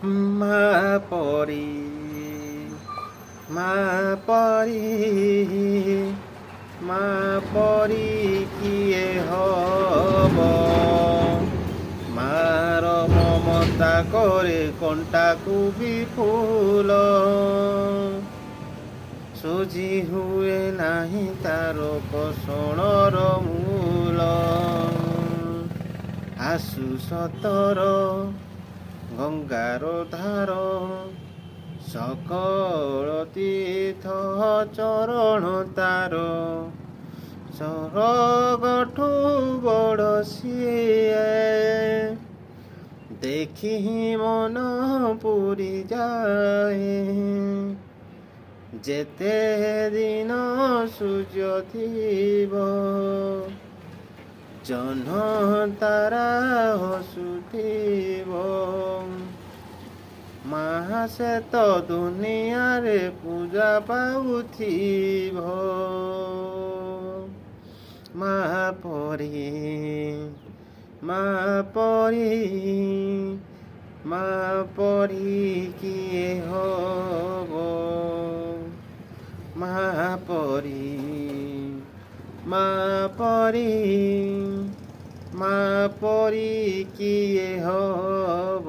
মা পরি মা পরি মা পরি কিয়ে হব মার মমতা করে কଣ୍ଟାକୁ ବି ଫୁଲ ସୁଜି ହୁଏ ନାହିଁ ତାର କଷଣର ମୂଳ ଆସୁ ସତର ଗଙ୍ଗାର ଧାର ସକଳ ତୀର୍ଥ ଚରଣ ତାର ସ୍ୱର୍ଗଠୁ ବଡ଼ ସିଏ ଦେଖି ମନ ପୁରି ଯାଏ ଯେତେ ଦିନ ସୂର୍ଯ୍ୟ ଥିବ ଜହ୍ନ ତାରା ହସୁଥିବ ମା ସେ ତ ଦୁନିଆରେ ପୂଜା ପାଉଥିବ ମା ପରି ମା ପରି ମା ପରି କିଏ ହବ ମା ପରି ମା ପରି ମା ପରି କିଏ ହବ।